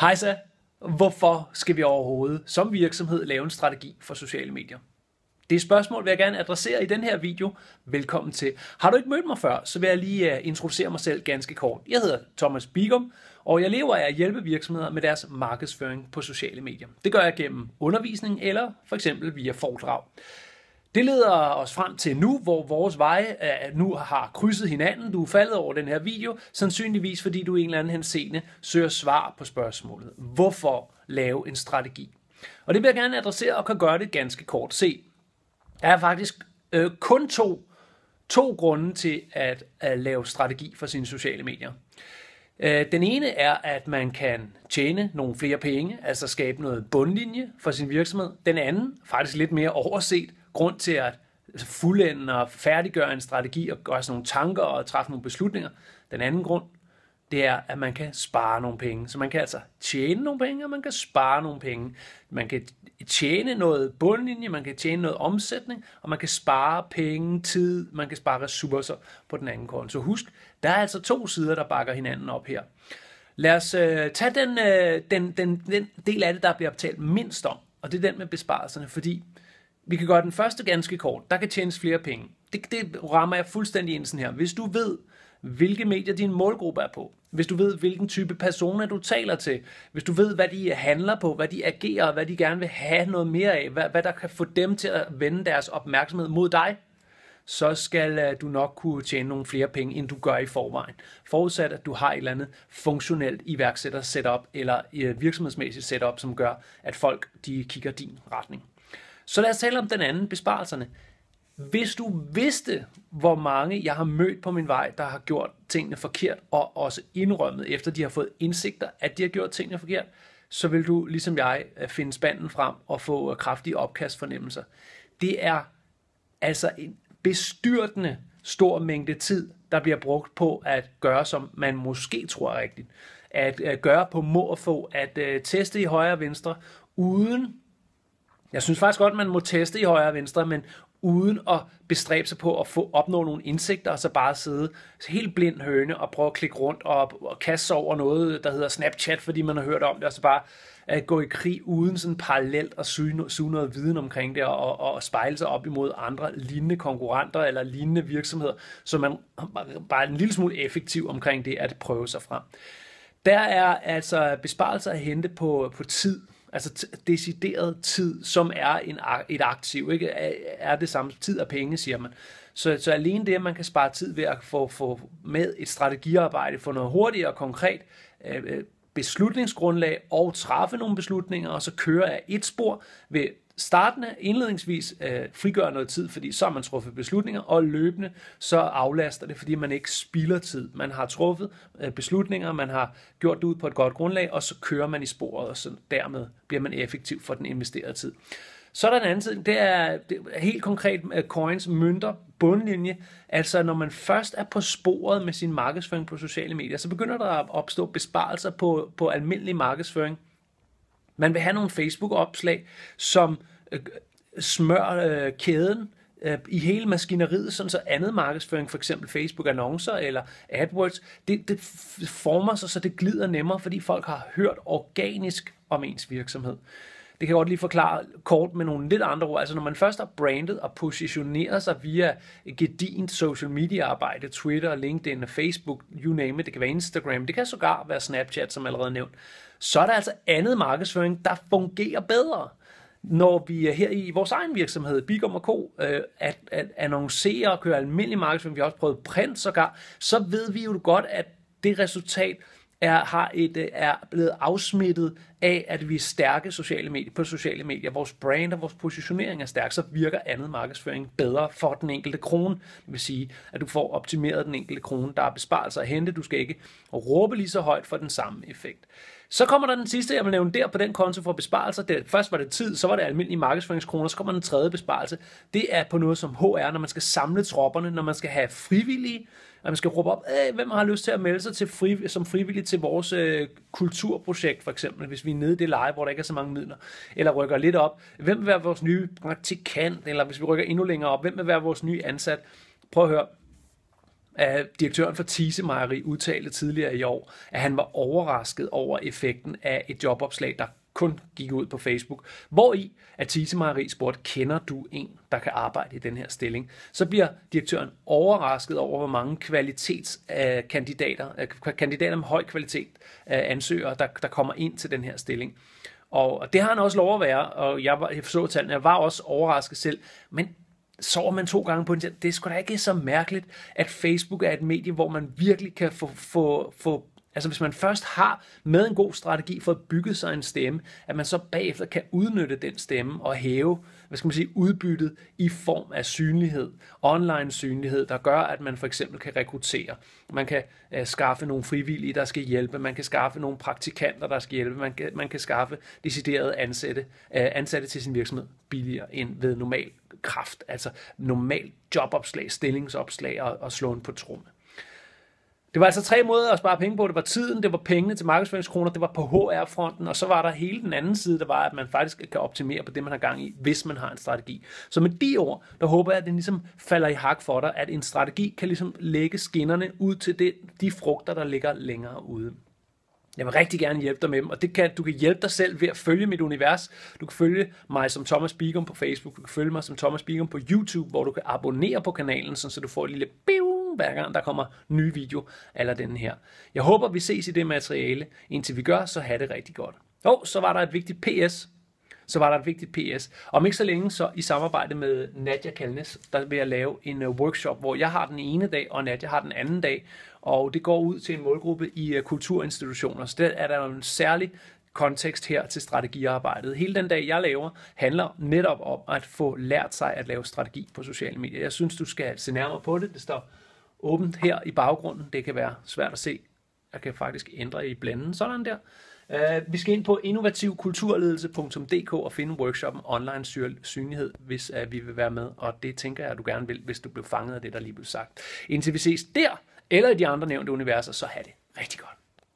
Hejsa, hvorfor skal vi overhovedet som virksomhed lave en strategi for sociale medier? Det spørgsmål vil jeg gerne adressere i den her video. Velkommen til. Har du ikke mødt mig før, så vil jeg lige introducere mig selv ganske kort. Jeg hedder Thomas Bigum, og jeg lever af at hjælpe virksomheder med deres markedsføring på sociale medier. Det gør jeg gennem undervisning eller for eksempel via foredrag. Det leder os frem til nu, hvor vores veje nu har krydset hinanden. Du er faldet over den her video, sandsynligvis fordi du i en eller anden henseende søger svar på spørgsmålet. Hvorfor lave en strategi? Og det vil jeg gerne adressere og kan gøre det ganske kort. Se, der er faktisk kun to grunde til at lave strategi for sine sociale medier. Den ene er, at man kan tjene nogle flere penge, altså skabe noget bundlinje for sin virksomhed. Den anden, faktisk lidt mere overset, grund til at fuldende og færdiggøre en strategi og gøre sådan nogle tanker og træffe nogle beslutninger. Den anden grund, det er, at man kan spare nogle penge. Så man kan altså tjene nogle penge, og man kan spare nogle penge. Man kan tjene noget bundlinje, man kan tjene noget omsætning, og man kan spare penge, tid, man kan spare ressourcer på den anden konto. Så husk, der er altså to sider, der bakker hinanden op her. Lad os tage den del af det, der bliver betalt mindst om, og det er den med besparelserne, fordi vi kan gøre den første ganske kort. Der kan tjenes flere penge. Det rammer jeg fuldstændig ind sådan her. Hvis du ved, hvilke medier din målgruppe er på, hvis du ved, hvilken type personer du taler til, hvis du ved, hvad de handler på, hvad de agerer, hvad de gerne vil have noget mere af, hvad der kan få dem til at vende deres opmærksomhed mod dig, så skal du nok kunne tjene nogle flere penge, end du gør i forvejen. Forudsat, at du har et eller andet funktionelt iværksætter-setup eller virksomhedsmæssigt setup, som gør, at folk de kigger din retning. Så lad os tale om den anden, besparelserne. Hvis du vidste, hvor mange jeg har mødt på min vej, der har gjort tingene forkert, og også indrømmet, efter de har fået indsigter, at de har gjort tingene forkert, så vil du, ligesom jeg, finde spanden frem og få kraftige opkastfornemmelser. Det er altså en bestyrtende stor mængde tid, der bliver brugt på at gøre, som man måske tror er rigtigt. At gøre på må og få, at teste i højre og venstre, uden... Jeg synes faktisk godt, man må teste i højre og venstre, men uden at bestræbe sig på at opnå nogle indsigter, og så bare sidde helt blind høne og prøve at klikke rundt og kaste sig over noget, der hedder Snapchat, fordi man har hørt om det, og så bare at gå i krig uden sådan parallelt og suge noget viden omkring det, og spejle sig op imod andre lignende konkurrenter eller lignende virksomheder, så man bare er en lille smule effektiv omkring det at prøve sig frem. Der er altså besparelser at hente på tid, altså decideret tid, som er et aktiv, ikke? Er det samme tid og penge, siger man. Så alene det, at man kan spare tid ved at få med et strategiarbejde, få noget hurtigere og konkret beslutningsgrundlag og træffe nogle beslutninger, og så køre af et spor ved startende, indledningsvis frigør noget tid, fordi så har man truffet beslutninger, og løbende så aflaster det, fordi man ikke spilder tid. Man har truffet beslutninger, man har gjort det ud på et godt grundlag, og så kører man i sporet, og så dermed bliver man effektiv for den investerede tid. Så er der en anden side, det er helt konkret coins, mønter, bundlinje. Altså når man først er på sporet med sin markedsføring på sociale medier, så begynder der at opstå besparelser på almindelig markedsføring. Man vil have nogle Facebook-opslag, som smører kæden i hele maskineriet, sådan så andet markedsføring, for eksempel Facebook-annoncer eller AdWords, det former sig, så det glider nemmere, fordi folk har hørt organisk om ens virksomhed. Det kan jeg godt lige forklare kort med nogle lidt andre ord. Altså når man først har brandet og positioneret sig via gedigent social media arbejde, Twitter, LinkedIn, Facebook, you name it, det kan være Instagram, det kan sågar være Snapchat, som allerede nævnt, så er der altså andet markedsføring, der fungerer bedre. Når vi er her i vores egen virksomhed, Bigum & Co., at annoncere og køre almindelig markedsføring, vi har også prøvet print sågar, så ved vi jo godt, at det resultat er blevet afsmittet af, at vi er stærke på sociale medier. Vores brand og vores positionering er stærk, så virker andet markedsføring bedre for den enkelte krone. Det vil sige, at du får optimeret den enkelte krone, der er besparelser at hente. Du skal ikke råbe lige så højt for den samme effekt. Så kommer der den sidste, jeg vil nævne der på den konto for besparelser. Først var det tid, så var det almindelige markedsføringskroner, så kommer den tredje besparelse. Det er på noget som HR, når man skal samle tropperne, når man skal have frivillige, og man skal råbe op, hvem har lyst til at melde sig som frivillig til vores kulturprojekt, for eksempel, hvis vi er nede i det leje, hvor der ikke er så mange midler, eller rykker lidt op. Hvem vil være vores nye praktikant, eller hvis vi rykker endnu længere op, hvem vil være vores nye ansat? Prøv at høre. Direktøren for Thise Mejeri udtalte tidligere i år, at han var overrasket over effekten af et jobopslag, der kun gik ud på Facebook, hvori at Thise Mejeri spurgte, kender du en, der kan arbejde i den her stilling? Så bliver direktøren overrasket over, hvor mange kandidater med høj kvalitet ansøgere, der kommer ind til den her stilling. Og det har han også lov at være, og jeg så tallene, jeg var også overrasket selv, men sover man 2 gange på det er sgu da ikke så mærkeligt, at Facebook er et medie, hvor man virkelig kan få altså hvis man først har med en god strategi fået bygget sig en stemme, at man så bagefter kan udnytte den stemme og hæve, udbyttet i form af synlighed, online synlighed, der gør, at man for eksempel kan rekruttere. Man kan skaffe nogle frivillige, der skal hjælpe. Man kan skaffe nogle praktikanter, der skal hjælpe. Man kan skaffe deciderede ansatte til sin virksomhed billigere end ved normal kraft, altså normal jobopslag, stillingsopslag og slåen på tromme. Det var altså 3 måder at spare penge på. Det var tiden, det var pengene til markedsføringskroner, det var på HR-fronten, og så var der hele den anden side, der var, at man faktisk kan optimere på det, man har gang i, hvis man har en strategi. Så med de ord, der håber jeg, at det ligesom falder i hak for dig, at en strategi kan ligesom lægge skinnerne ud til de frugter, der ligger længere ude. Jeg vil rigtig gerne hjælpe dig med dem, og du kan hjælpe dig selv ved at følge mit univers. Du kan følge mig som Thomas Bigum på Facebook, du kan følge mig som Thomas Bigum på YouTube, hvor du kan abonnere på kanalen, så du får et lille biu, hver gang der kommer nye video eller denne her. Jeg håber, vi ses i det materiale. Indtil vi gør, så have det rigtig godt. Så var der et vigtigt PS. Om ikke så længe, så i samarbejde med Nadia Kalnes, der vil jeg lave en workshop, hvor jeg har den ene dag, og Nadia har den anden dag. Og det går ud til en målgruppe i kulturinstitutioner. Så der er der en særlig kontekst her til strategiarbejdet. Hele den dag, jeg laver, handler netop om at få lært sig at lave strategi på sociale medier. Jeg synes, du skal se nærmere på det. Det står åbent her i baggrunden. Det kan være svært at se. Jeg kan faktisk ændre i blenden. Sådan der. Vi skal ind på innovativkulturledelse.dk og finde workshoppen online synlighed, hvis vi vil være med. Og det tænker jeg, at du gerne vil, hvis du blev fanget af det, der lige blev sagt. Indtil vi ses der, eller i de andre nævnte universer, så have det rigtig godt.